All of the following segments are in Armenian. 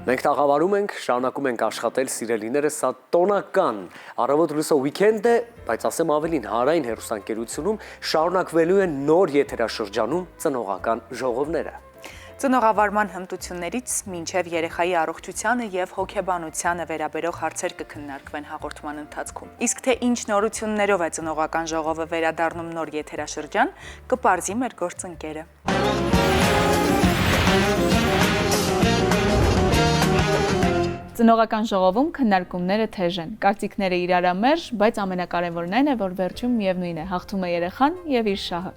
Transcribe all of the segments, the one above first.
Մենք տաղավարում ենք, շարունակում ենք աշխատել սիրելիները, սա տոնական առավոտ լույսո վիքենդ է, բայց ասեմ ավելին հանրային հեռուստաընկերությունում շարունակվելու են նոր եթերաշրջանում ծնողական ժողովները։ Ծնողավարման հմտություններից մինչև երեխայի առողջությանը և հոգեբանությանը վերաբերող հարցեր կքննարկվեն հաղորդման ընթացքում։ Իսկ թե ինչ նորություններով է ծնողական ժողովը վերադառնում նոր եթերաշրջան, կպարզի մեր գործընկերը։ Ծնողական ժողովում քննարկումները թեժ են, կարծիքները իրարամերժ, բայց ամենակարևորն այն է, որ վերջում միևնույն է, հաղթում է երեխան և իր շահը։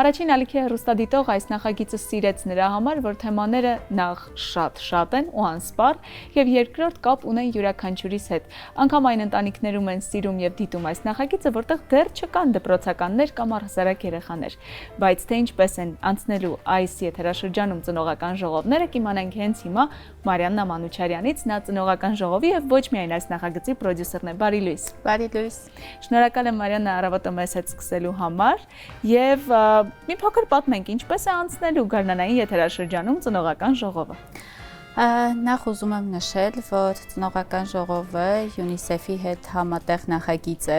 Առաջին ալիքի հեռուստադիտող այս նախագիծը սիրեց նրա համար, որ թեմաները նախ շատ են ու անսպառ, և երկրորդ կապ ունեն յուրաքանչյուրիս հետ։ Անգամ այն ընտանիքներում են սիրում և դիտում այս նախագիծը, որտեղ դեռ չկան դպրոցականներ կամ առհասարակ երեխաներ։ Բայց թե ինչպես են անցնելու այս եթերաշրջանում ծնողական ժողովները, կիմանանք հենց հիմա Մարիաննա Մանուչարյանից, նա ծնողական ժողովի և ոչ միայն այս նախագծի պրոդյուսերն է։ Բարի լույս։ Բարի լույս։ Շնորհակալ եմ Մարիաննա առավոտը մեզ հետ սկսելու համար և մի փոքր պատմենք, ինչպես է անցնելու գարնանային եթերաշրջանում ծնողական ժողովը։ Նախ ուզում եմ նշել, որ ծնողական ժողովը UNICEF-ի հետ համատեղ նախագիծ է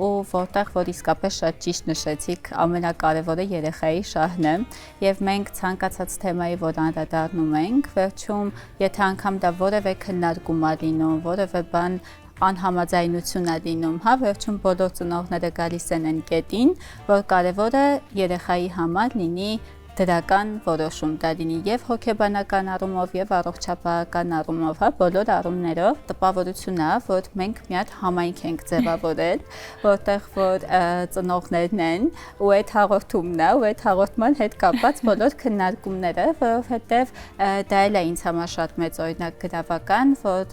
ու որտեղ որ իսկապես շատ ճիշտ նշեցիք, ամենակարևորը երեխայի շահն է և մենք ցանկացած թեմայի, որ անդրադառնում ենք, վերջում, եթե անգամ դա որևէ քննարկում է լինում, որևէ բան անհամաձայնություն է լինում, վերջում բոլոր ծնողները գալիս են այն կետին, որ կարևորը երեխայի համար լինի դրական որոշում, դա լինի և հոգեբանական առումով և առողջապահական առումով, բոլոր առումներով տպավորություն է, որ մենք մի հատ համայնք ենք ձևավորել, որտեղ որ ծնողներն են ու այդ հաղորդումն է ու այդ հաղորդման հետ կապված բոլոր քննարկումները, որովհետև դա էլ է ինձ համար շատ մեծ օրինակ գրավական, որ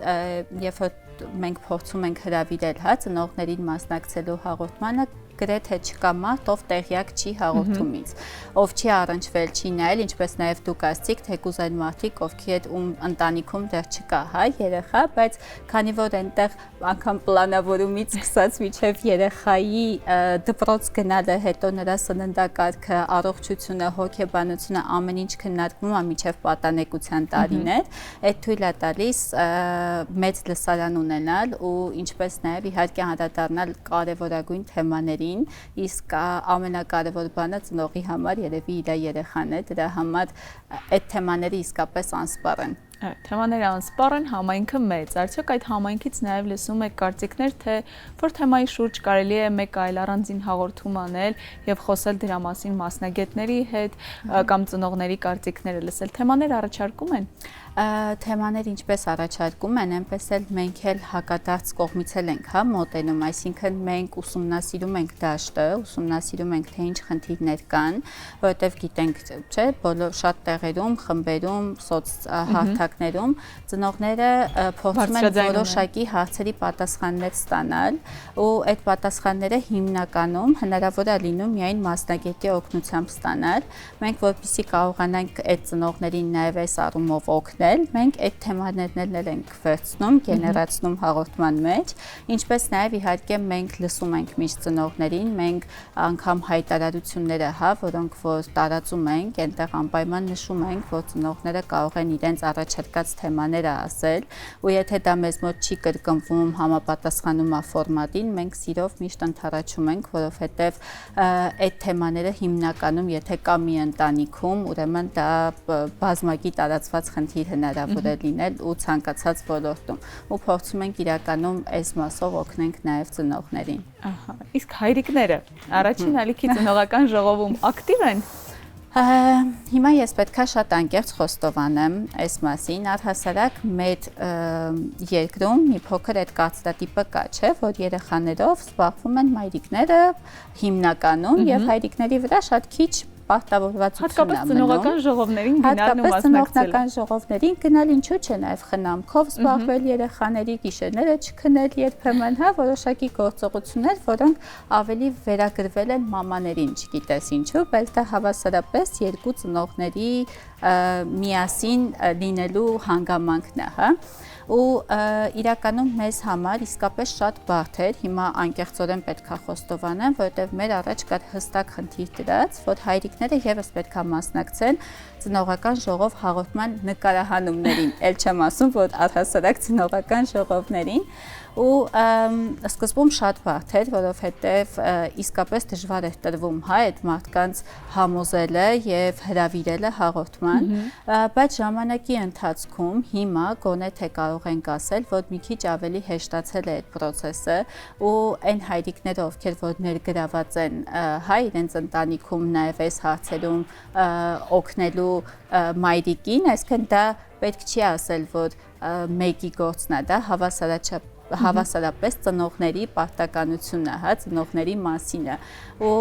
երբ որ մենք փորձում ենք հրավիրել ծնողներին մասնակցելու հաղորդմանը, գրեթե չկա մարդ, ով տեղյակ չի հաղորդումից, ով չի առնչվել, չի նայել, ինչպես նաև դուք ասացիք, թեկուզ այն մարդիկ, ովքեր հետ ընտանիքում դեռ չկա երեխա, բայց քանի որ այնտեղ անգամ պլանավորումից սկսած մինչև երեխայի դպրոց գնալը, հետո նրա սննդակարգը, առողջությունը, հոգեբանությունը, ամեն ինչ քննարկվում է մինչև պատանեկության տարիներ, այդ թույլ է տալիս մեծ լսարան ունենալ ու ինչպես նաև իհարկե անդրադառնալ կարևորագույն թեմաների, իսկ ամենակարևոր բանը ծնողի համար երևի իր երեխան է, դրա համար այդ թեմաները իսկապես անսպառ են։ Թեմաները անսպառ են, համայնքը մեծ, արդյոք այդ համայնքից նաև լսում եք կարծիքներ, թե որ թեմայի շուրջ կարելի է մեկ այլ առանձին հաղորդում անել և խոսել դրա մասին մասնագետների հետ կամ ծնողների կարծիքները լսել, թեմաներ առաջարկում են։ Թեմաներ ինչպես առաջարկում են, այնպես էլ մենք էլ հակադարձ կողմից էլ ենք մոտենում, այսինքն մենք ուսումնասիրում ենք դաշտը, ուսումնասիրում ենք թե ինչ խնդիրներ կան, որովհետև գիտենք, չէ, բոլոր շատ տեղերում, խմբերում, սոցհարթակներում ծնողները փորձում են որոշակի հարցերի պատասխաններ ստանալ ու այդ պատասխանները հիմնականում հնարավոր է լինում միայն մասնագետի օգնությամբ ստանալ։ Մենք որպեսզի կարողանանք այդ ծնողներին նաև այս առումով օգնել, մենք այդ թեմաներն էլ ենք վերցնում, գեներացնում հաղորդման մեջ, ինչպես նաև իհարկե մենք լսում ենք միշտ ծնողներին, մենք անգամ հայտարարությունները, որոնք որ տարածում ենք, այնտեղ անպայման նշում ենք, որ ծնողները կարող են իրենց առաջարկած թեմաները ասել, ու եթե դա մեզ մոտ չի կրկնվում, համապատասխանում է ֆորմատին, մենք սիրով միշտ ընդառաջում ենք, որովհետև այդ թեմաները հիմնականում, եթե կա մի ընտանիքում, ուրեմն դա բազմակի տարածված խնդիր հնարավոր է լինել ու ցանկացած ոլորտում ու փորձում ենք իրականում այս մասով օգնենք նաև ծնողներին։ Իսկ հայրիկները առաջին ալիքի ծնողական ժողովում ակտիվ են։ Հիմա ես պետքա շատ անկեղծ խոստովանեմ այս մասին, առհասարակ մեր երկրում մի փոքր այդ կարծրատիպը կա, չէ, որ երեխաներով զբաղվում են մայրիկները հիմնականում եւ հայրիկների վրա շատ քիչ պարտավորվածություն է մնում։ Ծնողական ժողովներին գնալն ու մասնակցելը։ Ծնողական ժողովներին գնալ ինչու՞ չէ, նաև խնամքով զբաղվել երեխաների, գիշերները չքնել երբեմն, որոշակի գործողություններ, որոնք ավելի վերագրվել են մամաներին, չգիտես ինչու, բայց դա հավասարապես երկու ծնողների միասին լինելու հանգամանքն է, հա։ Ու իրականում մեզ համար իսկապես շատ բարդ էր, հիմա անկեղծորեն պետք է խոստովանեմ, որովհետև մեր առաջ կար հստակ խնդիր դրած, որ հայրիկները եւս պետք է մասնակցեն ծնողական ժողով հաղորդման նկարահանումներին, ել չեմ ասում, որ առհասարակ ծնողական ժողովներին, ու սկզբում շատ բարդ էր, որովհետև իսկապես դժվար էր տրվում հայ այդ մարդկանց համոզելը եւ հրավիրելը հաղորդման, բայց ժամանակի ընթացքում հիմա գոնե թե կարող ենք ասել, որ մի քիչ ավելի հեշտացել է այդ process-ը ու այն հայրիկները, ովքեր որ ներգրաված են հայ իրենց ընտանիքում նաեւ այս հարցերում օգնելու մայրիկին, այսինքն դա պետք չի ասել, որ մեկի գործն է, դա հավասարապես ծնողների պարտականությունն է, հա, ծնողների մասին է, ու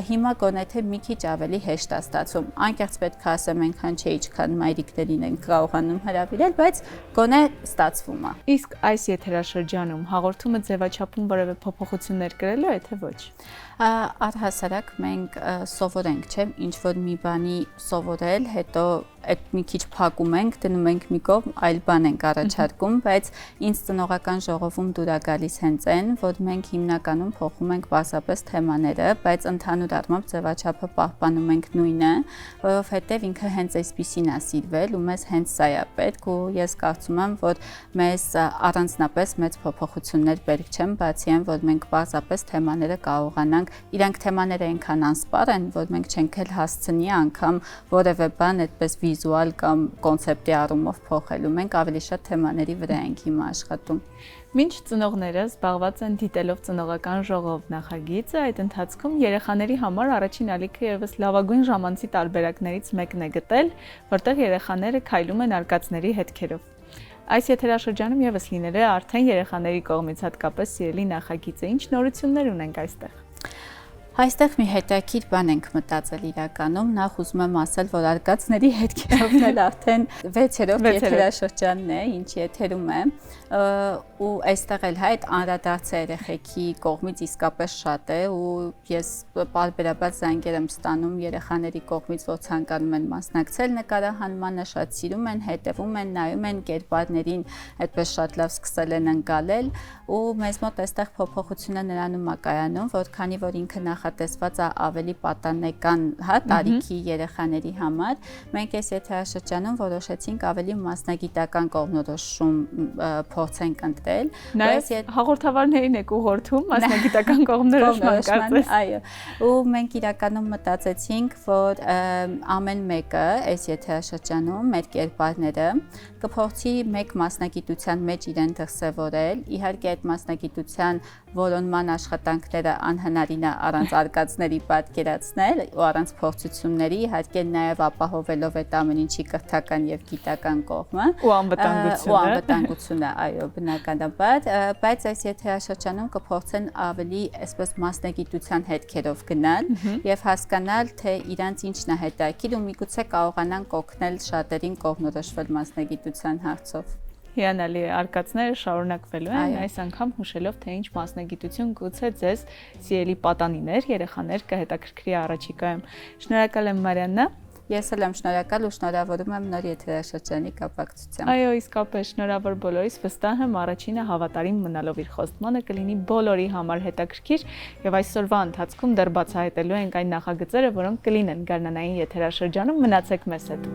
հիմա գոնե թե մի քիչ ավելի հեշտ է ստացվում, անկեղծ պետք է ասեմ, այնքան չէ, ինչքան մայրիկներին են կարողանում հրավիրել, բայց գոնե ստացվում է։ Իսկ այս եթերաշրջանում հաղորդումը ձևաչափում որևէ փոփոխություններ կրելու է, թե ոչ։ Առհասարակ մենք սովորենք, չէ՞, ինչ որ մի բանի սովորել, հետո այդ մի քիչ փակում ենք, դնում ենք մի կողմ, այլ բան ենք առաջարկում, բայց ինձ ծնողական ժողովում դուր է գալիս հենց այն, որ մենք հիմնականում փոխում ենք պարզապես թեմաները, բայց ընդհանուր առմամբ ձևաչափը պահպանում ենք նույնը, որովհետև ինքը հենց այսպիսին է սիրվել ու մեզ հենց սա է պետք, ու ես կարծում եմ, որ մեզ առանձնապես մեծ փոփոխություններ պետք չեն, բացի այն, որ մենք պարզապես թեմաները կարողանանք, իրանք թեմաները այնքան անսպառ են, որ մենք չենք էլ հասցնի անգամ որևէ բան այդպես վիզուալ կամ կոնցեպտի առումով փոխելու, մենք ավելի շատ թեմաների վրա ենք հիմա աշխատում։ Մինչ ծնողները զբաղված են դիտելով ծնողական ժողով նախագիծը, այդ ընթացքում երեխաների համար առաջին ալիքը եւս լավագույն ժամանցի տարբերակներից մեկն է գտել, որտեղ երեխաները քայլում են արկածների հետքերով։ Այս եթերաշրջանում եւս լինել է արդեն երեխաների կողմից հատկապես սիրելի նախագիծը, ինչ նորություններ ունենք այստեղ։ Այստեղ մի հետաքրքիր բան ենք մտածել իրականում, նախ ուզում եմ ասել, որ արկածների հետքերովն էլ արդեն 6-րդ եթերաշրջանն է, ինչ եթերում է, ու այստեղ էլ այդ անդրադարձը երեխեքի կողմից իսկապես շատ է, ու ես պարբերաբար զանգեր եմ ստանում երեխաների կողմից, որ ցանկանում են մասնակցել նկարահանմանը, շատ սիրում են, հետևում են, նայում են կերպարներին, այդպես շատ լավ սկսել են ընկալել, ու մեզ մոտ այստեղ փոփոխությունը նրանում է կայանում, որ քանի որ ինքը նախատեսված է ավելի պատանեկան, հա, տարիքի երեխաների համար, մենք այս եթերաշրջանում որոշեցինք ավելի մասնագիտական կողմնորոշում փորձենք ընտրել։ Նաև հաղորդավարներին եք ուղղորդում մասնագիտական կողմնորոշման կարծես։ Այո, ու մենք իրականում մտածեցինք, որ ամեն մեկը այս եթերաշրջանում մեր կերպարները կփորձի մեկ մասնագիտության մեջ իրեն դրսևորել, իհարկե այդ մասնագիտության որոնման աշխատանքները անհնարին է առանց արկածների պատկերացնել ու առանց փորձությունների, իհարկե նաև ապահովելով այդ ամեն ինչի կրթական եւ գիտական կողմը ու անվտանգությունը, այո, բնականաբար, բայց այս եթերաշրջանում կփորձեն ավելի այսպես մասնագիտության հետքերով գնալ եւ հասկանալ, թե իրանց ինչն է հետաքրքիր ու միգուցե կարողանան օգնել շատերին կողմնորոշվել մասնագիտության հարցով։ Հիանալի է, արկածները շարունակվելու են, այս անգամ հուշելով, թե ինչ մասնագիտություն գուցե ձեզ սիրելի պատանիներ, երեխաներ կհետաքրքրի առաջիկայում։ Շնորհակալ եմ Մարիաննա։ Ես էլ եմ շնորհակալ ու շնորհավորում եմ նոր եթերաշրջանի կապակցությամբ։ Այո, իսկապես շնորհավոր բոլորիս, վստահ եմ առաջինը հավատարիմ մնալով իր խոստմանը կլինի բոլորի համար հետաքրքիր եւ այսօրվա ընթացքում դեռ բացահայտելու ենք այն նախագծերը, որոնք կլինեն գարնանային եթերաշրջանում, մնացեք մեզ հետ։